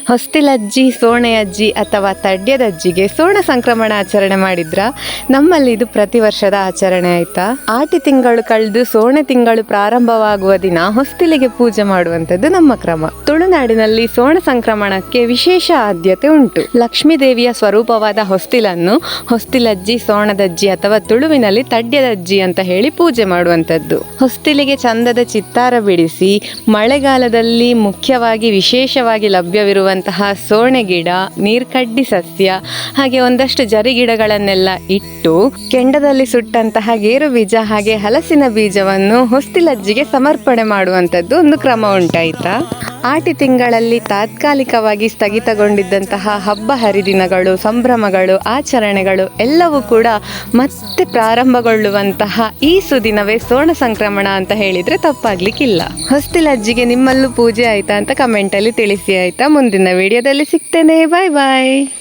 ಹೊಸ್ತಿಲಜ್ಜಿ, ಸೋಣೆಯಜ್ಜಿ ಅಥವಾ ತಡ್ಯದಜ್ಜಿಗೆ ಸೋಣ ಸಂಕ್ರಮಣ ಆಚರಣೆ ಮಾಡಿದ್ರ? ನಮ್ಮಲ್ಲಿ ಇದು ಪ್ರತಿ ವರ್ಷದ ಆಚರಣೆ ಆಯ್ತಾ. ಆಟಿ ತಿಂಗಳು ಕಳೆದು ಸೋಣೆ ತಿಂಗಳು ಪ್ರಾರಂಭವಾಗುವ ದಿನ ಹೊಸ್ತಿಲಿಗೆ ಪೂಜೆ ಮಾಡುವಂಥದ್ದು ನಮ್ಮ ಕ್ರಮ. ತುಳುನಾಡಿನಲ್ಲಿ ಸೋಣ ಸಂಕ್ರಮಣಕ್ಕೆ ವಿಶೇಷ ಆದ್ಯತೆ ಉಂಟು. ಲಕ್ಷ್ಮೀ ದೇವಿಯ ಸ್ವರೂಪವಾದ ಹೊಸ್ತಿಲನ್ನು ಹೊಸ್ತಿಲಜ್ಜಿ, ಸೋಣದಜ್ಜಿ ಅಥವಾ ತುಳುವಿನಲ್ಲಿ ತಡ್ಯದಜ್ಜಿ ಅಂತ ಹೇಳಿ ಪೂಜೆ ಮಾಡುವಂಥದ್ದು. ಹೊಸ್ತಿಲಿಗೆ ಚಂದದ ಚಿತ್ತಾರ ಬಿಡಿಸಿ ಮಳೆಗಾಲದಲ್ಲಿ ಮುಖ್ಯವಾಗಿ ವಿಶೇಷವಾಗಿ ಲಭ್ಯವಿರುವಂತಹ ಸೋಣೆ ಗಿಡ, ನೀರ್ಕಡ್ಡಿ ಸಸ್ಯ ಹಾಗೆ ಒಂದಷ್ಟು ಜರಿ ಗಿಡಗಳನ್ನೆಲ್ಲ ಇಟ್ಟು ಕೆಂಡದಲ್ಲಿ ಸುಟ್ಟಂತಹ ಗೇರು ಬೀಜ ಹಾಗೆ ಹಲಸಿನ ಬೀಜವನ್ನು ಹೊಸ್ತಿಲಜ್ಜಿಗೆ ಸಮರ್ಪಣೆ ಮಾಡುವಂಥದ್ದು ಒಂದು ಕ್ರಮ ಉಂಟಾಯ್ತಾ. ಆಟಿ ತಿಂಗಳಲ್ಲಿ ತಾತ್ಕಾಲಿಕವಾಗಿ ಸ್ಥಗಿತಗೊಂಡಿದ್ದಂತಹ ಹಬ್ಬ ಹರಿದಿನಗಳು, ಸಂಭ್ರಮಗಳು, ಆಚರಣೆಗಳು ಎಲ್ಲವೂ ಕೂಡ ಮತ್ತೆ ಪ್ರಾರಂಭಗೊಳ್ಳುವಂತಹ ಈ ಸುದಿನವೇ ಸೋಣ ಸಂಕ್ರಮಣ ಅಂತ ಹೇಳಿದ್ರೆ ತಪ್ಪಾಗ್ಲಿಕ್ಕಿಲ್ಲ. ಹೊಸ್ತಿಲಜ್ಜಿಗೆ ನಿಮ್ಮಲ್ಲೂ ಪೂಜೆ ಆಯ್ತಾ ಅಂತ ಕಮೆಂಟಲ್ಲಿ ತಿಳಿಸಿ ಆಯ್ತಾ. ಮುಂದಿನ ವಿಡಿಯೋದಲ್ಲಿ ಸಿಗ್ತೇನೆ. ಬಾಯ್ ಬಾಯ್.